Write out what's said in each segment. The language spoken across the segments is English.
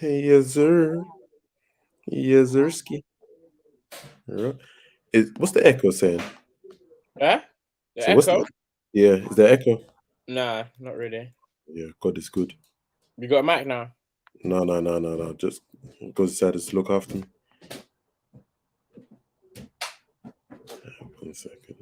Hey, yes, sir. Yes, sirski. Alright. What's the echo saying? Yeah? The So what's echo? the yeah? Is there echo? Nah, not really. Yeah, God is good. You got a mic now? No, no, no, no, no. Just go inside to look after me. 1 second.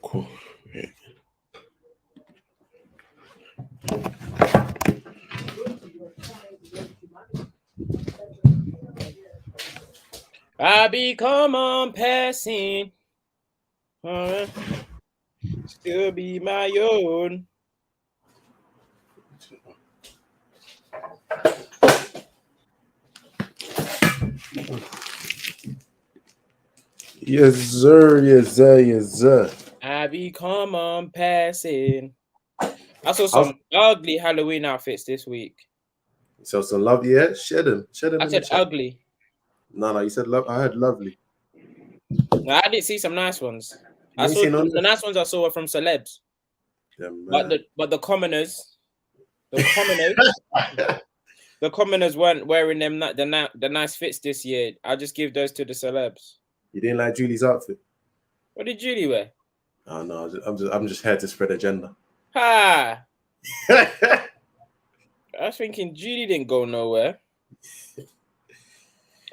Cool. Yeah. I become on passing. Still be my own. Yes, sir. Yes, sir. Yes, sir. I become on passing. I saw How's some ugly Halloween outfits this week. so some love? Yeah, share them. Share them I in the said chat. ugly. No, no, you said love. I heard lovely. No, I didn't see some nice ones. You I ain't saw seen none of the this. nice ones I saw were from celebs. Yeah, But man. the commoners, the commoners, the commoners weren't wearing them the nice fits this year. I just give those to the celebs. You didn't like Julie's outfit? What did Julie wear? Oh no, I'm just here to spread agenda. Ha! I was thinking Julie didn't go nowhere.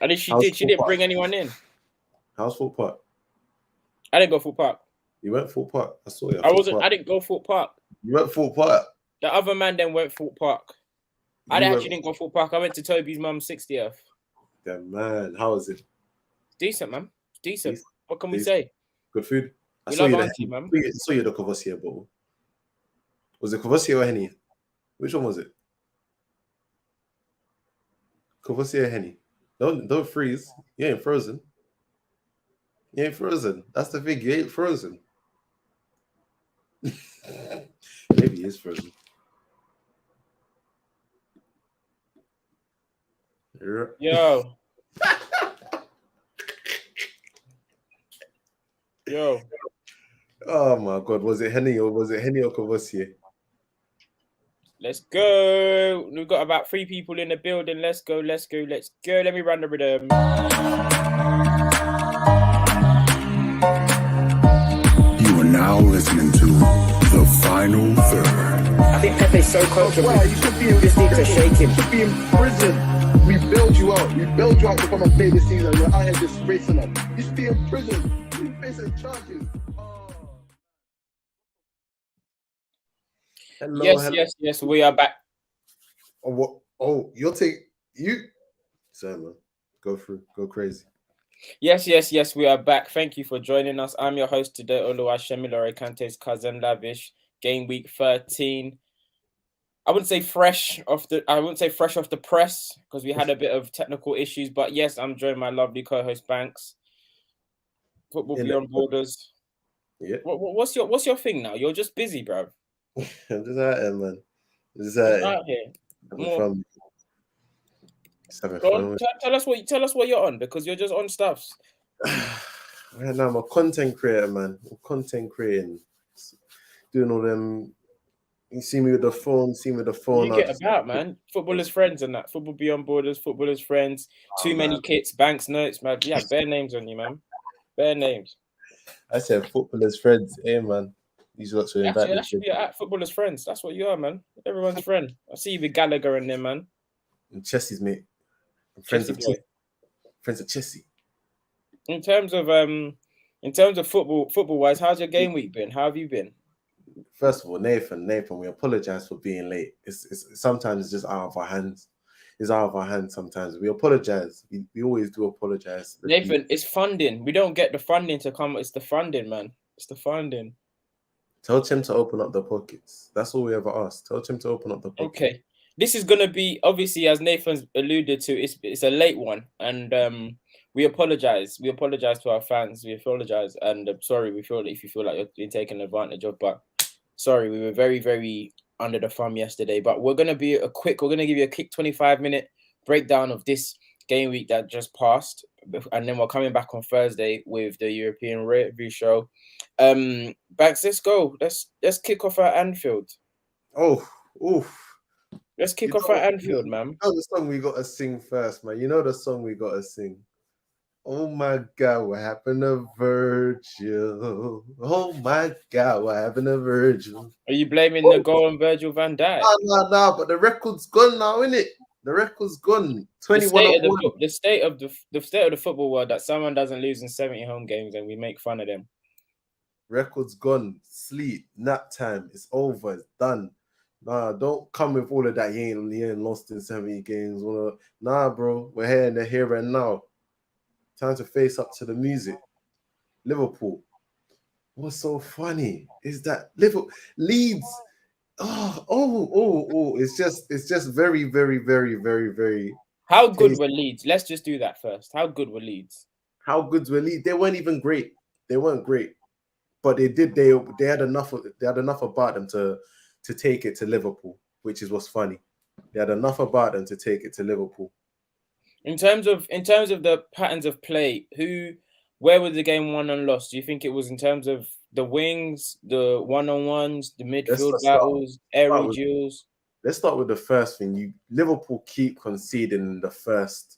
And if she How's did, she full didn't park? bring anyone in. How's full park? I didn't go full park. You went full park. I saw you at I full wasn't. park. I didn't go full park. You went full park. The other man then went full park. I You actually went. didn't go full park. I went to Toby's mum's 60th. Damn man, how is it? Decent, man. Decent. Decent. What can we Decent. say? Good food. I We saw love you there. Auntie, man. I saw you the Courvoisier bottle. Was it Courvoisier or Henny? Which one was it? Courvoisier or Henny? Don't freeze. You ain't frozen. You ain't frozen. That's the thing. You ain't frozen. Maybe he is frozen. Yeah. Yo. Yo. Oh my god, was it Henny or Courvoisier? Let's go. We've got about 3 people in the building. Let's go. Let's go. Let's go. Let me run the rhythm. You are now listening to The Final Third. I think Pepe's so comfortable. Wow, you should be in Just need to shake him. You should be in prison. We bailed you out. We bailed you out to come and play this season. You're out here disgracing us. You should be in prison. You're facing charges. Hello, Yes, hello. yes, yes. We are back. Oh, what? Oh, you'll take you. Sorry, man. Go through. Go crazy. Yes, yes, yes. We are back. Thank you for joining us. I'm your host today, Oluwashemi Kante's cousin Lavish. Game week 13. I wouldn't say fresh off the press because we had a bit of technical issues. But yes, I'm joined by my lovely co-host Banks. Football Beyond Borders. Yeah. What's your thing now? You're just busy, bro. I'm just out here, man. Just Out here. having fun. Just having Go fun. on, tell us what you're on because you're just on stuffs. Right now, I'm a content creator, man. I'm content creating, doing all them. You see me with the phone. You get about, man. Footballers' friends and that. Football Beyond Borders. Footballers' friends. Too many man. kits. Banks notes, man. Yeah, bare names on you, man. Bare names. I said footballers' friends. Hey, man. These lots will invite Actually, me. that should be at footballers' friends. That's what you are, man. Everyone's friend. I see you with Gallagher and them, man. And Chelsea's mate. I'm friends Chelsea of boy. Chelsea. Friends of Chelsea. In terms of football wise, how's your game week been? How have you been? First of all, Nathan, we apologize for being late. It's sometimes it's just out of our hands. It's out of our hands sometimes. We apologize. We always do apologize. Nathan, it's funding. We don't get the funding to come. It's the funding, man. It's the funding. Tell Tim to open up the pockets. That's all we ever ask. Tell Tim to open up the pockets. Okay. this is gonna be obviously, as Nathan's alluded to, it's a late one, and we apologize. We apologize to our fans. We apologize, and sorry. We feel if you feel like you're being taken advantage of, but sorry, we were very, very under the thumb yesterday. But we're gonna be We're gonna give you a quick 25-minute breakdown of this game week that just passed, and then we're coming back on Thursday with the European review show. Banks, let's go. Let's kick off at Anfield. Oh, oof. Let's kick off at Anfield, man. You know the song we gotta sing first, man. You know the song we gotta sing. Oh my God, what happened to Virgil? Oh my God, what happened to Virgil? Are you blaming the goal on Virgil van Dijk? No, but the record's gone now, innit? The record's gone. 21. The state of the football world, that someone doesn't lose in 70 home games and we make fun of them. Record's gone. Sleep. Nap time. It's over. It's done. Nah, don't come with all of that. You ain't lost in 70 games. Nah, bro. We're here in the here and now. Time to face up to the music. Liverpool. What's so funny is that Leeds. It's just very, very, very, very, very. How good were Leeds? Let's just do that first. How good were Leeds? How good were Leeds? They weren't even great. They weren't great, but they had enough about them to take it to Liverpool, which is what's funny. They had enough about them to take it to Liverpool. In terms of the patterns of play, where was the game won and lost? Do you think it was in terms of the wings, the one-on-ones, the midfield battles, aerial duels? Let's start with the first thing. Liverpool keep conceding in the first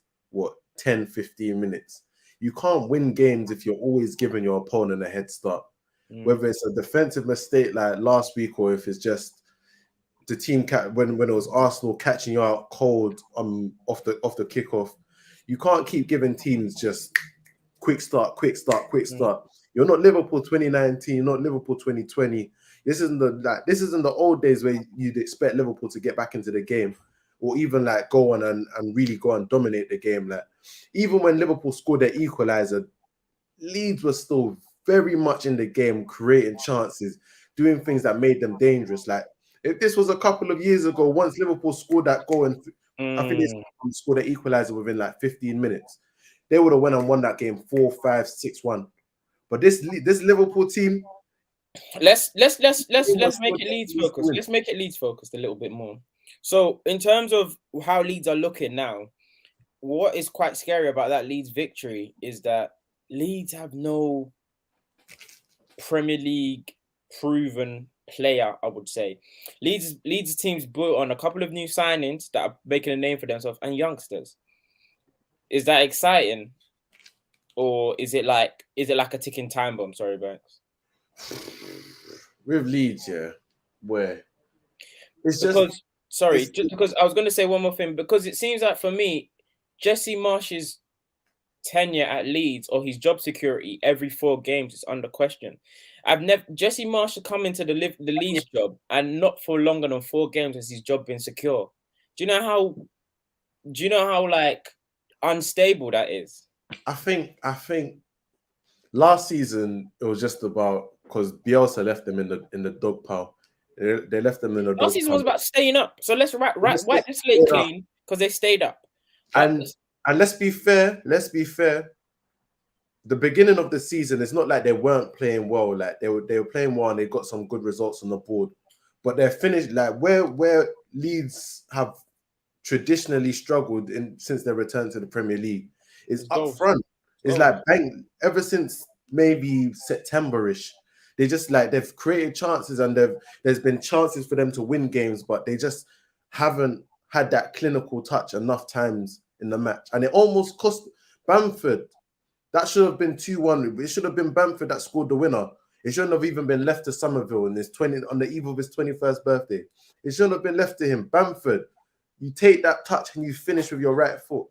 10, 15 minutes. You can't win games if you're always giving your opponent a head start. Whether it's a defensive mistake like last week or if it's just the team when it was Arsenal catching you out cold off the kickoff. You can't keep giving teams just quick start. You're not Liverpool 2019, you're not Liverpool 2020. This isn't the old days where you'd expect Liverpool to get back into the game or even like go on and really go and dominate the game. Like even when Liverpool scored their equalizer, Leeds were still very much in the game, creating chances, doing things that made them dangerous. Like if this was a couple of years ago, once Liverpool scored that goal and I think they scored the equalizer within like 15 minutes, they would have went and won that game 4-5-6-1. But this Liverpool team, let's make it Leeds focused. Let's make it Leeds focused a little bit more. So in terms of how Leeds are looking now, what is quite scary about that Leeds victory is that Leeds have no Premier League proven player, I would say. Leeds team's built on a couple of new signings that are making a name for themselves and youngsters. Is that exciting? Or is it like a ticking time bomb? Sorry, Banks. With Leeds, yeah. Where? It's because I was going to say one more thing, because it seems like for me, Jesse Marsh's tenure at Leeds or his job security every 4 games is under question. Jesse Marsh should come into the Leeds job and not for longer than 4 games has his job been secure. Do you know how like unstable that is? I think last season it was just about because Bielsa left them in the dog pile. They left them in the dog pile. Last season was about staying up. So let's wipe the slate clean because they stayed up. And let's be fair. The beginning of the season, it's not like they weren't playing well. Like they were playing well and they got some good results on the board. But they're finished like where Leeds have traditionally struggled since their return to the Premier League is up front. It's like bang ever since maybe September-ish. They just like they've created chances and there's been chances for them to win games, but they just haven't had that clinical touch enough times in the match. And it almost cost Bamford. That should have been 2-1. It should have been Bamford that scored the winner. It shouldn't have even been left to Somerville on the eve of his 21st birthday. It shouldn't have been left to him. Bamford, you take that touch and you finish with your right foot.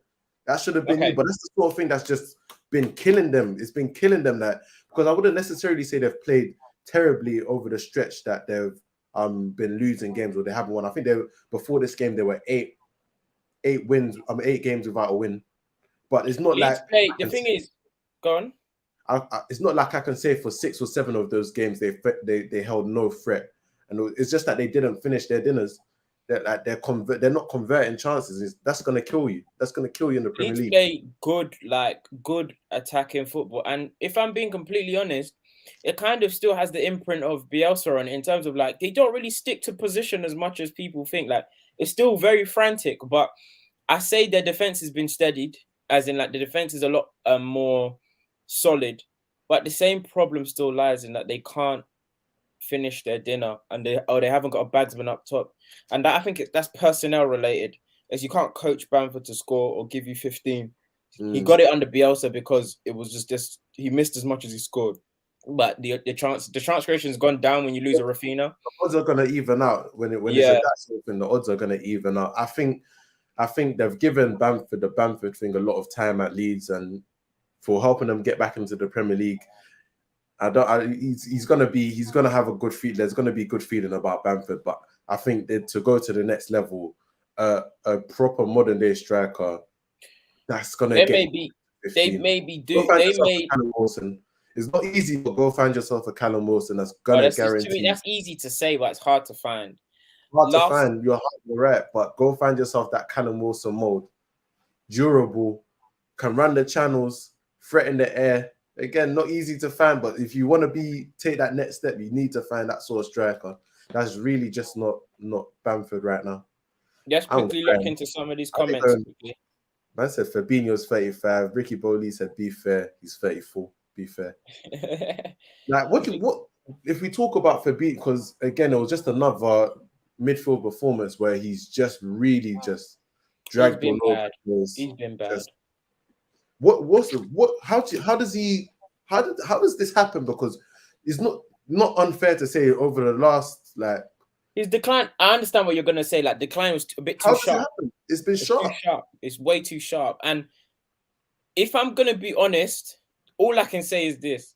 That should have been you. But that's the sort of thing that's just been killing them. It's been killing them because I wouldn't necessarily say they've played terribly over the stretch that they've been losing games or they haven't won. I think before this game there were 8 wins, 8 games without a win. But it's not the thing is, go on. It's not like I can say for 6 or 7 of those games they held no threat, and it's just that they didn't finish their dinners. they're not converting chances. That's gonna kill you. That's gonna kill you in the Premier Leeds League. play good attacking football. And if I'm being completely honest, it kind of still has the imprint of Bielsa on it in terms of like they don't really stick to position as much as people think. Like it's still very frantic, but I say their defense has been steadied, as in like the defense is a lot more solid. But the same problem still lies in that they can't finish their dinner and they haven't got a batsman up top. And that, I think that's personnel related, as you can't coach Bamford to score or give you 15. He got it under Bielsa because it was just he missed as much as he scored. But the chance creation has gone down when you lose a Rafinha. The odds are gonna even out when it's a that sort of thing. The odds are gonna even out. I think they've given Bamford the Bamford thing a lot of time at Leeds and for helping them get back into the Premier League. He's gonna have a good feel. There's gonna be good feeling about Bamford, but I think that to go to the next level, a proper modern day striker, that's gonna They get. Callum Wilson. It's not easy, but go find yourself a Callum Wilson that's gonna guarantee. That's easy to say, but it's hard to find. You're right, but go find yourself that Callum Wilson mold. Durable, can run the channels, threaten the air. Again, not easy to find, but if you want to take that next step, you need to find that sort of striker. That's really just not Bamford right now. Just quickly look into some of these comments. Man said Fabinho's 35. Ricky Bowley said, be fair, he's 34. Be fair. Like, what if we talk about Fabinho? Because again, it was just another midfield performance where he's just really just dragged all over. He's been bad. How does this happen? Because it's not unfair to say over the last like his decline. I understand what you're gonna say. Like decline was a bit too sharp. It's been sharp. It's way too sharp. And if I'm gonna be honest, all I can say is this: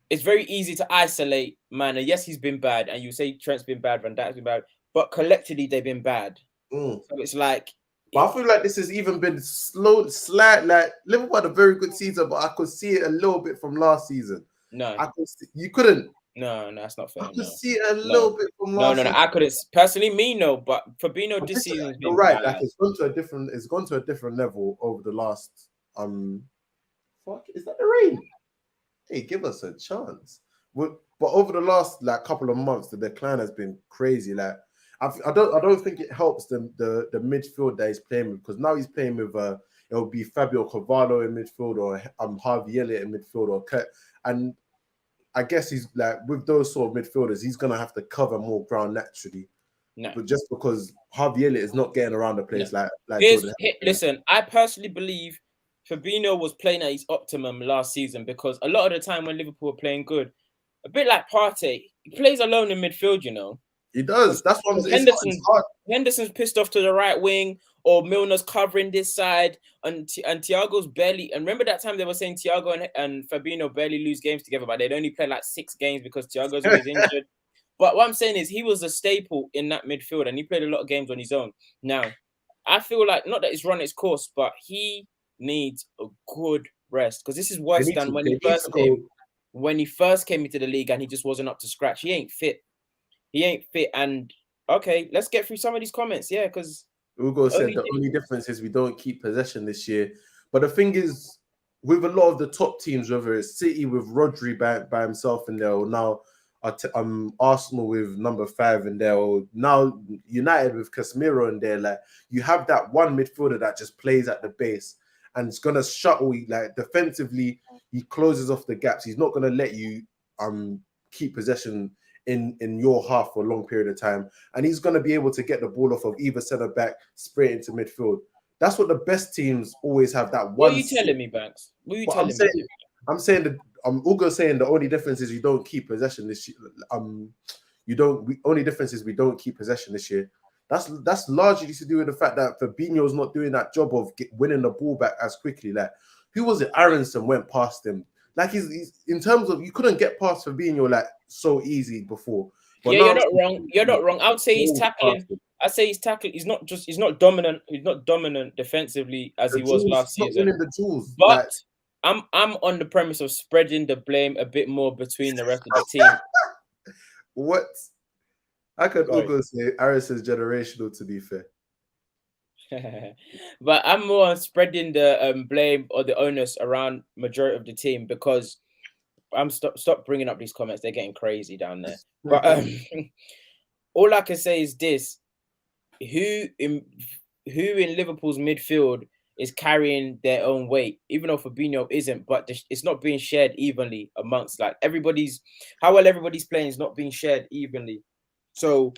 it's very easy to isolate man. And yes, he's been bad, and you say Trent's been bad, Van Dijk's been bad, but collectively they've been bad. So it's like. But I feel like this has even been slight. Like Liverpool had a very good season, but I could see it a little bit from last season. No, you couldn't. No, that's not fair. I could see it a little bit from last season. No, I couldn't personally. No, but Fabinho this season has been right. bad. Like it's gone to a different level over the last. Fuck, is that the rain? Hey, give us a chance. But over the last like couple of months, the decline has been crazy. Like. I don't think it helps the midfield that he's playing with, because now he's playing with it'll be Fabio Carvalho in midfield or Harvey Elliott in midfield or Kurt, and I guess he's like with those sort of midfielders he's gonna have to cover more ground naturally. No. But just because Harvey Elliott is not getting around the place listen, I personally believe Fabinho was playing at his optimum last season, because a lot of the time when Liverpool are playing good, a bit like Partey, he plays alone in midfield, you know. He does. That's what I'm saying. Henderson's pissed off to the right wing, or Milner's covering this side, and Thiago's barely. And remember that time they were saying Thiago and Fabinho barely lose games together, but they'd only play like 6 games because Thiago's always injured. But what I'm saying is he was a staple in that midfield, and he played a lot of games on his own. Now, I feel like not that it's run its course, but he needs a good rest, because this is worse than when he first came into the league and he just wasn't up to scratch. He ain't fit. And okay, let's get through some of these comments. Yeah, because Ugo said the only difference is we don't keep possession this year. But the thing is, with a lot of the top teams, whether it's City with Rodri by himself in there, or now Arsenal with number 5 in there, or now United with Casemiro in there, like you have that one midfielder that just plays at the base and it's gonna shuttle. Like defensively, he closes off the gaps. He's not gonna let you keep possession in your half for a long period of time, and he's going to be able to get the ball off of either centre back, spray into midfield. That's what the best teams always have. That one. What are you telling me, Banks? What are you telling me? I'm saying that Ugo saying the only difference is you don't keep possession this year. Only difference is we don't keep possession this year. That's largely to do with the fact that Fabinho's not doing that job of winning the ball back as quickly. Like, who was it? Aronson went past him. Like he's in terms of, you couldn't get past Fabinho like so easy before. But yeah, you're not wrong. You're not wrong. I would say he's tackling. I'd say he's tackling. He's not dominant. He's not dominant defensively as he was last season. But I'm on the premise of spreading the blame a bit more between the rest of the team. What? I could Sorry. also say Aris is generational, to be fair. But I'm more on spreading the blame or the onus around majority of the team because I'm stop bringing up these comments. They're getting crazy down there. But all I can say is this: who in Liverpool's midfield is carrying their own weight, even though Fabinho isn't, but it's not being shared evenly amongst like how well everybody's playing is not being shared evenly. So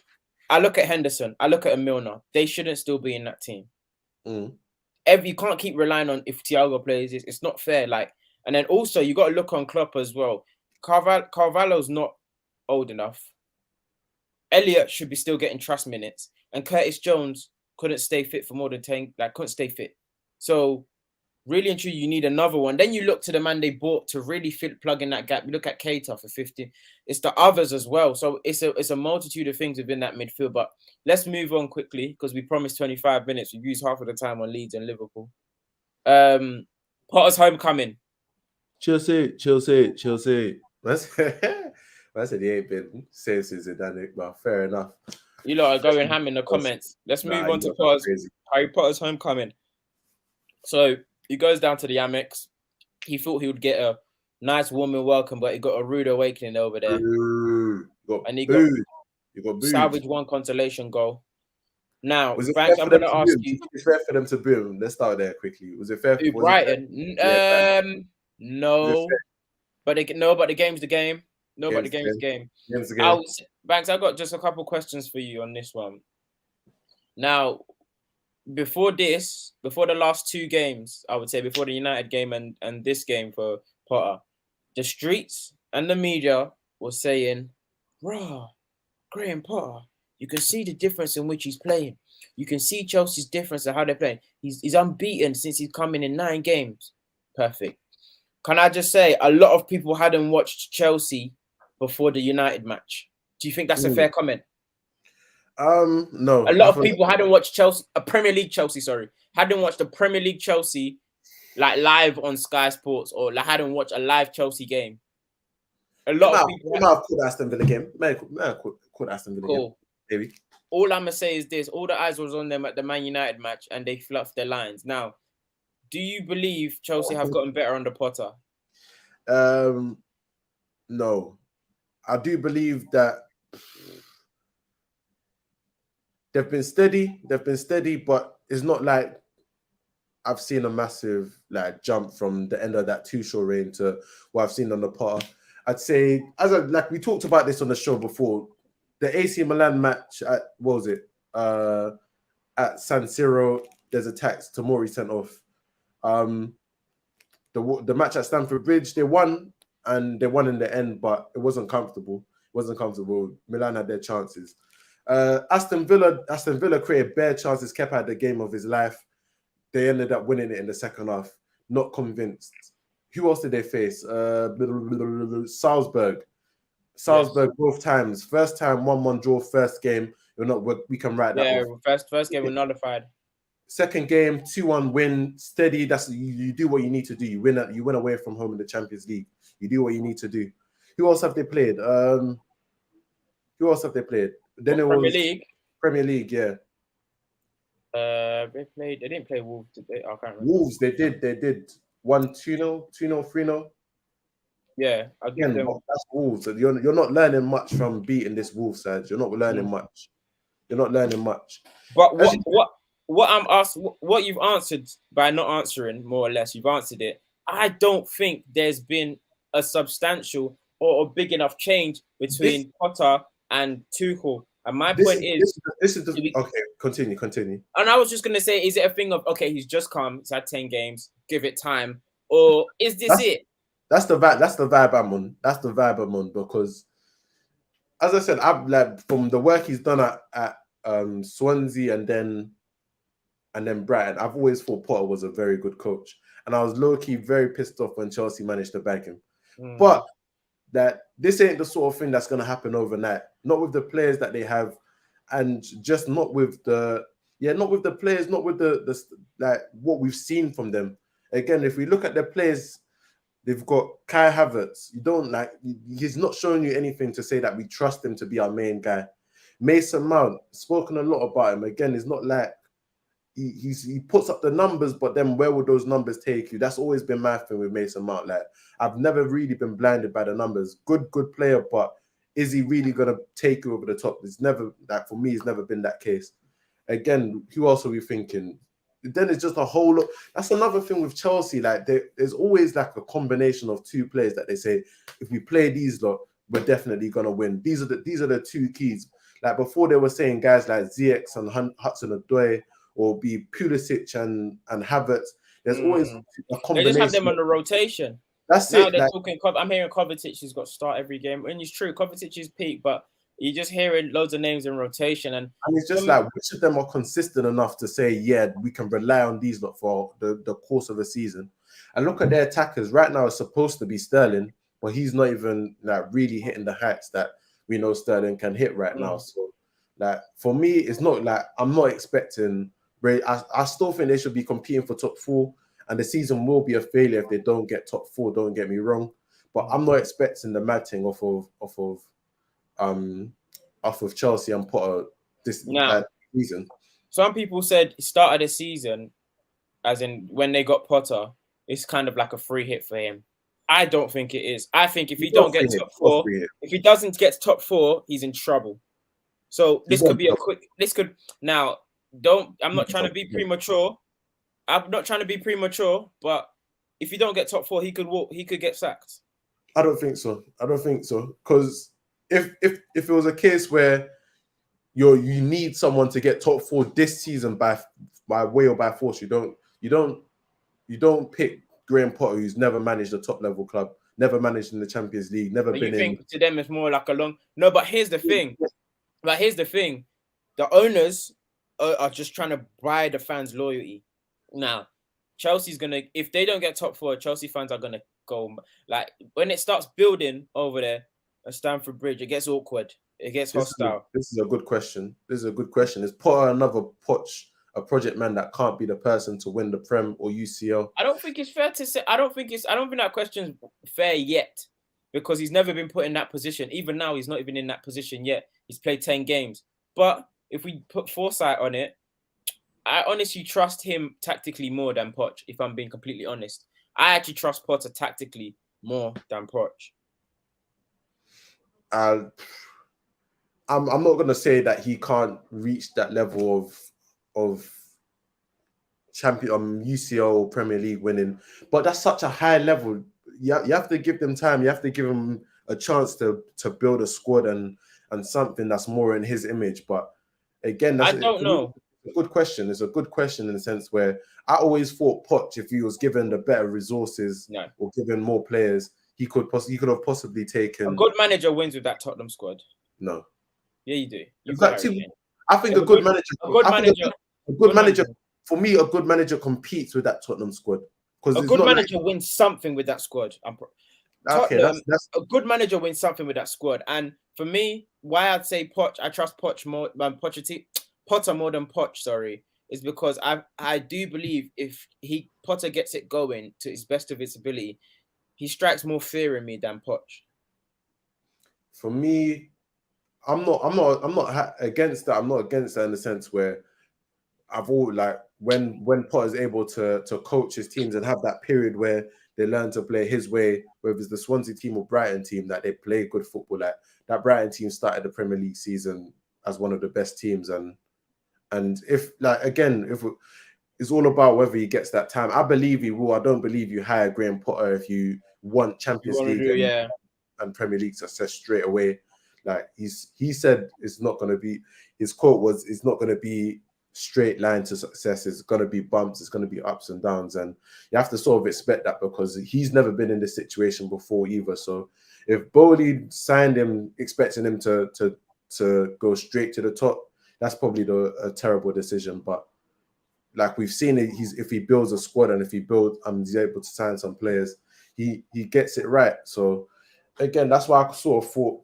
I look at Henderson, I look at Milner. They shouldn't still be in that team. You can't keep relying on if Thiago plays. It's not fair. Like, and then also you got to look on Klopp as well. Carvalho's not old enough. Elliot should be still getting trust minutes, and Curtis Jones couldn't stay fit for more than 10. Like, couldn't stay fit. So really and truly, you need another one. Then you look to the man they bought to really plug in that gap. You look at Keita for 50. It's the others as well. So it's a multitude of things within that midfield. But let's move on quickly because we promised 25 minutes. We've used half of the time on Leeds and Liverpool. Potter's homecoming. Chelsea. I said he ain't been saying since Zidane, but fair enough. You lot are going ham in the comments. Let's move on to Harry Potter's homecoming. So he goes down to the Amex. He thought he would get a nice warming welcome, but he got a rude awakening over there. And he got salvage one consolation goal. Now, was it Frank, I'm going to ask you. Was it fair for them to boo him? Let's start there quickly. Was it fair for Brighton? No. But the game's the game. No, but the game's the game. Banks, I've got just a couple questions for you on this one. Now, before the last two games, I would say before the United game and this game for Potter, the streets and the media was saying, "Raw, Graham Potter, you can see the difference in which he's playing. You can see Chelsea's difference in how they're playing. He's unbeaten since he's come in 9 games. Perfect." Can I just say, a lot of people hadn't watched Chelsea before the United match. Do you think that's a fair comment? No. A lot of people hadn't watched Chelsea, hadn't watched the Premier League Chelsea like live on Sky Sports or like hadn't watched a live Chelsea game. A lot of people could Aston Villa game. Could Aston Villa game. Maybe. All I'm gonna say is this: all the eyes was on them at the Man United match, and they fluffed their lines. Now, do you believe Chelsea have gotten better under Potter? No. I do believe that they've been steady, but it's not like I've seen a massive like jump from the end of that Tuchel reign to what I've seen on the Potter. I'd say, like we talked about this on the show before, the AC Milan match at at San Siro, there's a tax Tomori sent off. The match at Stamford Bridge, they won in the end, but it wasn't comfortable. Milan had their chances. Aston Villa created bare chances. Kepa had the game of his life. They ended up winning it in the second half. Not convinced. Who else did they face? Salzburg. Salzburg both times. First time 1-1 draw. First game. We can write that off. First game was nullified. Second game 2-1 win. Steady. That's you do what you need to do. You win away from home in the Champions League. You do what you need to do. Who else have they played? Then Premier League, yeah. They didn't play Wolves, did they? I can't remember. Wolves, they did. 1-2-0, 2-0, 3-0. Yeah, again, that's Wolves. You're not learning much from beating this Wolves side. You're not learning much. But what I'm asked, what you've answered by not answering, more or less, you've answered it. I don't think there's been a substantial or a big enough change between Potter and Tuchel. And my point is, okay, continue. And I was just gonna say, is it a thing of he's just come, he's had 10 games, give it time, or is this it? That's the vibe I'm on. Because, as I said, I've like from the work he's done at Swansea and then Brighton, I've always thought Potter was a very good coach, and I was low-key very pissed off when Chelsea managed to bag him. But that this ain't the sort of thing that's going to happen overnight. Not with the players that they have, and just not with the players, not with the like what we've seen from them. Again, if we look at their players, they've got Kai Havertz. He's not showing you anything to say that we trust him to be our main guy. Mason Mount, spoken a lot about him. Again, it's not like he puts up the numbers, but then where would those numbers take you? That's always been my thing with Mason Mount. Like, I've never really been blinded by the numbers. Good player, but is he really gonna take you over the top? It's never, like, for me, it's never been that case. Again, who else are we thinking? Then it's just a whole lot. That's another thing with Chelsea. Like, there's always like a combination of two players that they say, if we play these lot, we're definitely gonna win. These are the two keys. Like, before, they were saying guys like ZX and Hudson-Odoi, or be Pulisic and Havertz. There's always a They combination. just have them on the rotation. That's Now it. they're Like, talking. I'm hearing Kovacic has got to start every game, and it's true. Kovacic is peak, but you're just hearing loads of names in rotation, and it's just like, which of them are consistent enough to say, yeah, we can rely on these lot for the course of a season. And look at their attackers. Right now, it's supposed to be Sterling, but he's not even like really hitting the heights that we know Sterling can hit right now. So, like, for me, it's not like I'm not expecting. I still think they should be competing for top 4, and the season will be a failure if they don't get top 4. Don't get me wrong, but I'm not expecting the mad thing off of Chelsea and Potter this season. Some people said start of the season, as in when they got Potter, it's kind of like a free hit for him. I don't think it is. I think if he don't get top 4, if he doesn't get top 4, he's in trouble. So this could be a quick. This could now. I'm not trying to be premature. I'm not trying to be premature, but if you don't get top 4, he could get sacked. I don't think so. Because if it was a case where you need someone to get top 4 this season by way or by force, you don't pick Graham Potter, who's never managed a top level club, never managed in the Champions League, never but been in. You think to them it's more like a long. No, but here's the thing. The owners are just trying to buy the fans' loyalty. Now, Chelsea's gonna, if they don't get top 4, Chelsea fans are gonna go. Like, when it starts building over there at Stamford Bridge, it gets awkward. It gets hostile. This is a good question. Is Potter another a project man that can't be the person to win the Prem or UCL? I don't think it's fair to say. I don't think that question's fair yet, because he's never been put in that position. Even now, he's not even in that position yet. He's played 10 games. But if we put foresight on it, I honestly trust him tactically more than Poch, if I'm being completely honest. I actually trust Potter tactically more than Poch. I'm not going to say that he can't reach that level of champion UCL Premier League winning, but that's such a high level. You have to give them time. You have to give them a chance to build a squad and something that's more in his image. But again, I don't know. It's a good question. It's a good question in the sense where I always thought Poch, if he was given the better resources or given more players, he could have possibly taken. A good manager wins with that Tottenham squad. No. Yeah, you do. I think a good manager. For me, a good manager competes with that Tottenham squad. A good manager wins something with that squad. Okay, that's a good manager wins something with that squad. And for me, why I'd say Poch, I trust Poch more than Potter more than Poch, sorry, is because I do believe if Potter gets it going to his best of his ability, he strikes more fear in me than Poch. For me, I'm not against that. I'm not against that in the sense where when Potter's able to coach his teams and have that period where they learn to play his way, whether it's the Swansea team or Brighton team, that they play good football. Like, that Brighton team started the Premier League season as one of the best teams, and if it's all about whether he gets that time. I believe he will. I don't believe you hire Graham Potter if you want Champions League and Premier League success straight away. Like, he said, it's not going to be. His quote was, "It's not going to be straight line to success. It's going to be bumps. It's going to be ups and downs." And you have to sort of expect that because he's never been in this situation before either. So if Bowley signed him expecting him to go straight to the top, that's probably a terrible decision. But like we've seen, if he builds a squad and if he he's able to sign some players, he gets it right. So again, that's why I sort of thought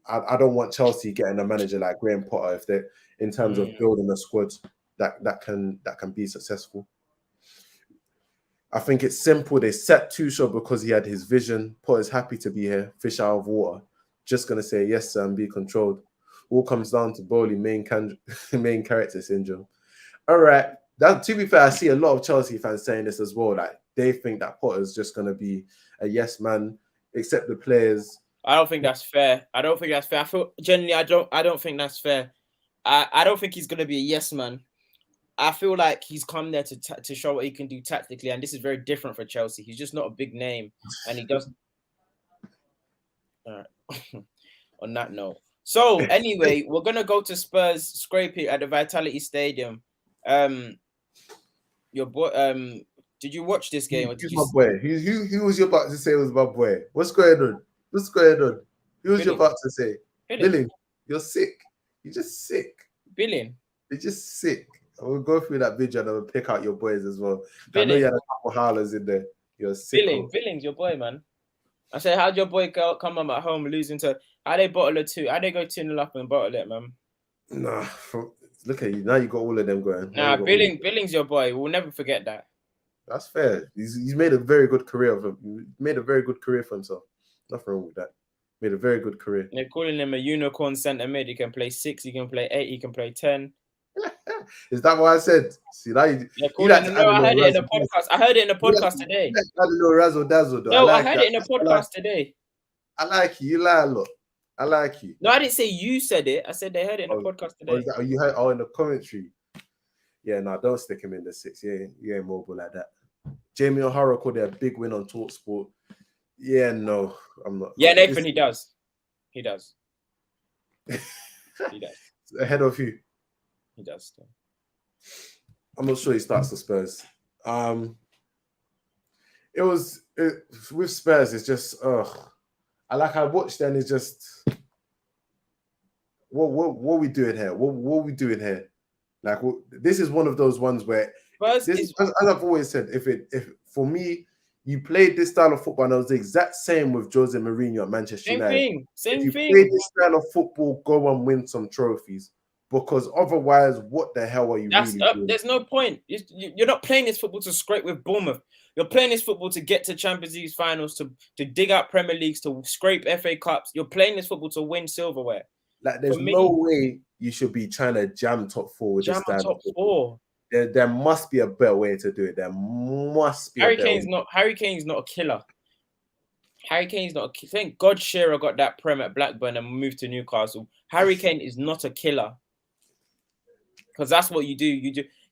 I don't want Chelsea getting a manager like Graham Potter if they, in terms of building a squad that can be successful. I think it's simple. They set Tuchel because he had his vision. Potter's happy to be here, fish out of water. Just gonna say yes, sir, and be controlled. all comes down to Bowley main character syndrome. All right. That, to be fair, I see a lot of Chelsea fans saying this as well. Like they think that Potter's just gonna be a yes man, except the players. I don't think that's fair. I feel generally I don't think that's fair. I don't think he's gonna be a yes man. I feel like he's come there to show what he can do tactically, and this is very different for Chelsea. He's just not a big name, and he does. All right. On that note, so anyway, we're gonna go to Spurs scraping at the Vitality Stadium. Your boy. Did you watch this game? Or did Who's you... my boy? Who was you about to say was my boy? What's going on? What's going on? Who was you about to say? Billing. You're sick. You're just sick. Billing. You're just sick. We'll go through that video and we'll pick out your boys as well. Billing. I know you had a couple howlers in there. You're sick. Billing's your boy, man. I said, how'd your boy come on at home losing to... How they bottle it 2? How they go 2-0 up and bottle it, man? Nah, look at you. Now you got all of them going. Nah, Billing's your boy. We'll never forget that. That's fair. He's made a very good career of him. He made a very good career for himself. Nothing wrong with that. Made a very good career. They're calling him a unicorn centre mid. He can play 6, he can play 8, he can play 10. Is that what I said? See, now I heard it in the podcast. I heard it in the podcast today. A little razzle dazzle. No, I heard it in the podcast today. I like you. You lie a lot. I like you. No, I didn't say you said it. I said they heard it in the podcast today. You heard? Oh, in the commentary. Yeah, no, don't stick him in the 6. Yeah, you ain't mobile like that. Jamie O'Hara called it a big win on TalkSport. Yeah, no, I'm not. Yeah, Nathan, he does. He does. Ahead of you. He does. I'm not sure he starts the Spurs. With Spurs, it's just I watched and it's just what we doing here? What we doing here? Like this is one of those ones where as I've always said, if for me, you played this style of football, and it was the exact same with Jose Mourinho at Manchester United. Same thing. Play this style of football, go and win some trophies. Because otherwise, what the hell are you really doing? There's no point. You're not playing this football to scrape with Bournemouth. You're playing this football to get to Champions League finals, to dig out Premier Leagues, to scrape FA Cups. You're playing this football to win silverware. Like, there's no way you should be trying to jam top 4 with this style. Top 4. There must be a better way to do it. There must be. Harry Kane's not a killer. Harry Kane's not. Thank God Shearer got that Prem at Blackburn and moved to Newcastle. Harry Kane is not a killer. Because that's what you do.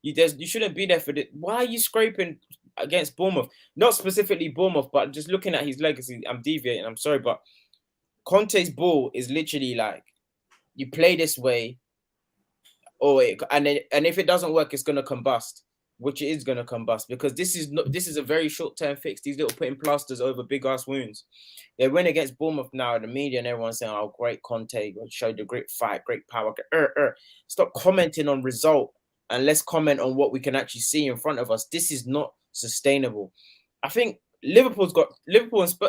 You shouldn't be there for this. Why are you scraping against Bournemouth? Not specifically Bournemouth, but just looking at his legacy. I'm deviating. I'm sorry, but Conte's ball is literally like you play this way, and if it doesn't work, it's gonna combust, which it is gonna combust because this is a very short-term fix. These little putting plasters over big ass wounds. They win against Bournemouth now in the media, and everyone's saying, "Oh, great Conte, showed a great fight, great power." Stop commenting on result and let's comment on what we can actually see in front of us. This is not sustainable. I think Liverpool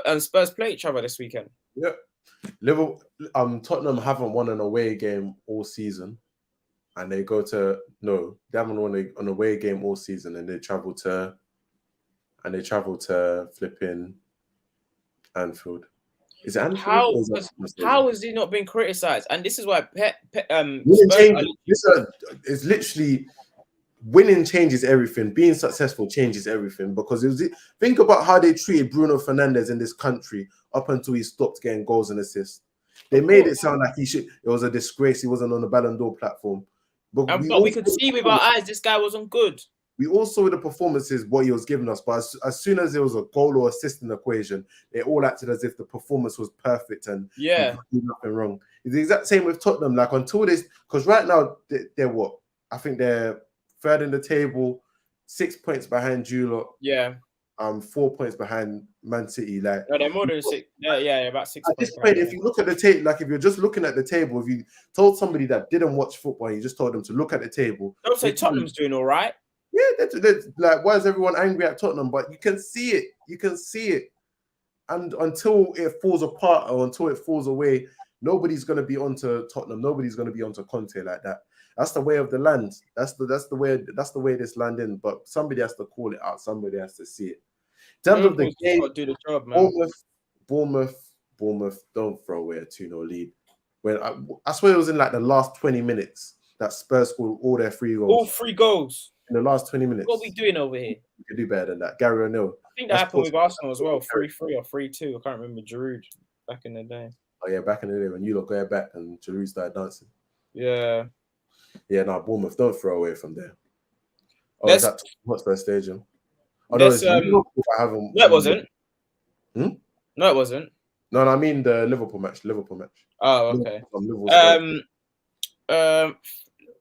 and Spurs play each other this weekend. Yeah, Tottenham haven't won an away game all season. And they haven't won an away game all season, and they travel to flipping Anfield. Is it Anfield? How has he not been criticised? And this is why it's literally winning changes everything. Being successful changes everything because think about how they treated Bruno Fernandes in this country up until he stopped getting goals and assists. They made it sound like it was a disgrace. He wasn't on the Ballon d'Or platform. But we could see with our eyes this guy wasn't good. We all saw the performances, what he was giving us. But as soon as there was a goal or assist in the equation, they all acted as if the performance was perfect and nothing wrong. It's the exact same with Tottenham. Like until this, because right now they're what? I think they're third in the table, 6 points behind you lot. Yeah. 4 points behind Man City. Like no, they're more than 6. Yeah, about 6 at this point, if you look at the table, like if you're just looking at the table, if you told somebody that didn't watch football, and you just told them to look at the table. Don't say Tottenham's doing all right. Yeah, they're like, why is everyone angry at Tottenham? But you can see it. You can see it. And until it falls apart or until it falls away, nobody's going to be onto Tottenham. Nobody's going to be onto Conte like that. That's the way of the land. That's the way this land is. But somebody has to call it out. Somebody has to see it. In terms of the game, do the job, man. Bournemouth, don't throw away a 2-0 lead. I swear it was in like the last 20 minutes that Spurs scored all their 3 goals. All 3 goals. In the last 20 minutes. What are we doing over here? You could do better than that. Gary O'Neill. I think that happened with Arsenal as well. 3-3 or 3-2. I can't remember. Giroud back in the day. Oh yeah, back in the day when you look going back and Giroud started dancing. Yeah. Yeah, no, Bournemouth, don't throw away from there. Oh, is that Hotspur Stadium? Oh, no, it's Liverpool. No, it wasn't. Hmm? No, it wasn't. No, I mean the Liverpool match. Oh, okay.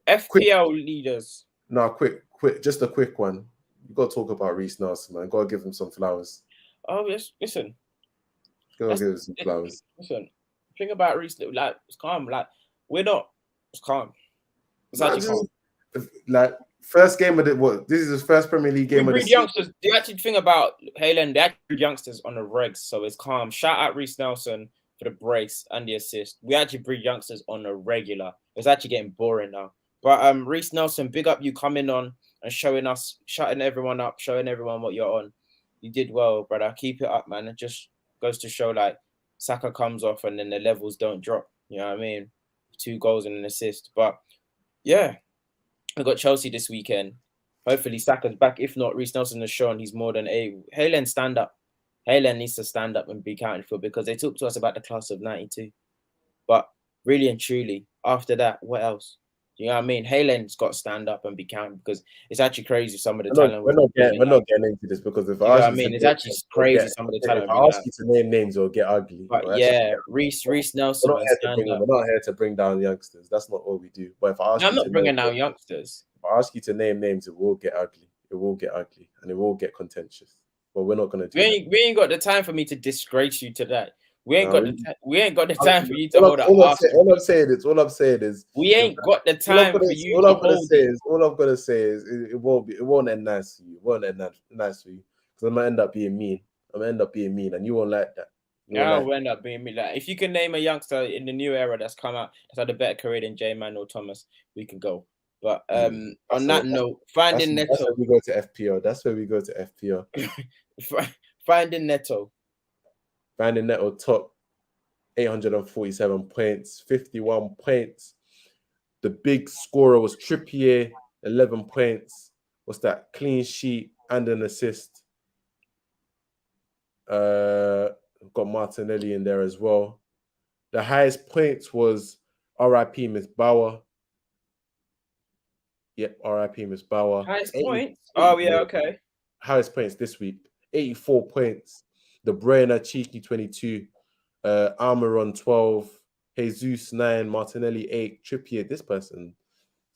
FPL leaders. No, quick, just a quick one. You got to talk about Reece Nelson, man. Got to give him some flowers. Oh, yes. Listen. Got to give him some flowers. Listen. The thing about Reece, like, it's calm. Like, we're not. It's calm. It's actually calm. Like, first game of this is his first Premier League game of the season. Youngsters. The actual thing about Haaland, they actually breed youngsters on the regs, so it's calm. Shout out Reece Nelson for the brace and the assist. We actually breed youngsters on a regular. It's actually getting boring now. But Reece Nelson, big up you coming on and shutting everyone up, showing everyone what you're on. You did well, brother. Keep it up, man. It just goes to show like Saka comes off and then the levels don't drop. You know what I mean? 2 goals and an assist. But yeah, we got Chelsea this weekend. Hopefully Saka's back. If not, Reece Nelson has shown he's more than able. Haaland, stand up. Haaland needs to stand up and be counted for because they talked to us about the class of 92. But really and truly, after that, what else? You know what I mean? Haaland's got to stand up and be counted because it's actually crazy some of the talent. We're not getting into this because if I ask it's actually crazy some of the talent. If I ask you to name names, it'll get ugly. But yeah, Reece Nelson. We're not here to bring down youngsters. That's not what we do. But if I ask I'm not bringing down youngsters. If I ask you to name names, it will get ugly. It will get ugly and it will get contentious. But we're not going to do that. We ain't got the time for me to disgrace you to that. We ain't got the time for you to hold up. All I'm saying is we ain't got the time for you. All I'm gonna say is it won't end nice for you. It won't end nice for you because I'm gonna end up being mean. And you won't like that. We'll end up being mean. Like if you can name a youngster in the new era that's come out that's had a better career than J-Man or Thomas, we can go. But on that note, finding Neto. That's where we go to FPL. Finding Neto. Finding Neto top 847 points, 51 points. The big scorer was Trippier, 11 points. What's that? Clean sheet and an assist. Got Martinelli in there as well. The highest points was RIP Miss Bauer. Yep, RIP Miss Bauer. Highest points? Oh, yeah, okay. Highest points this week. 84 points. De Bruyne, cheeky 22. Almiron 12. Jesus 9. Martinelli 8. Trippier, this person.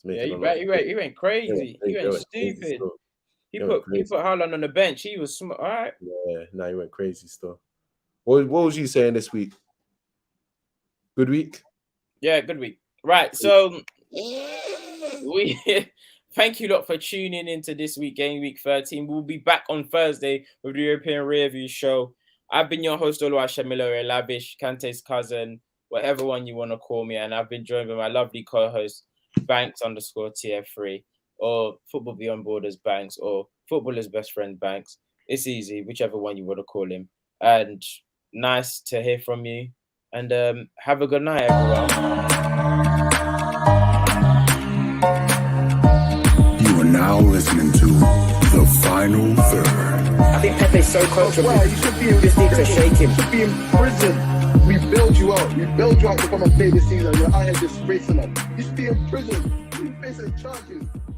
Yeah, he went crazy. He went stupid. He put Haaland on the bench. He was smart. All right. Yeah, he went crazy still. What was you saying this week? Good week? Yeah, good week. Right, so we thank you lot for tuning into this week, Game Week 13. We'll be back on Thursday with the European Rear View Show. I've been your host, Oluwasemilore Lavish, Kante's cousin, whatever one you want to call me, and I've been joined by my lovely co-host, Banks_TF3, or Football Beyond Borders Banks, or Footballer's Best Friend Banks. It's easy, whichever one you want to call him. And nice to hear from you. And have a good night, everyone. You are now listening to The Final Third. I think Pepe's so comfortable. Wow, you should be in Just need to shake him. You should be in prison. We bailed you out. We bailed you out to come and play this season. You're out here disgracing us. You should be in prison. You facing charges.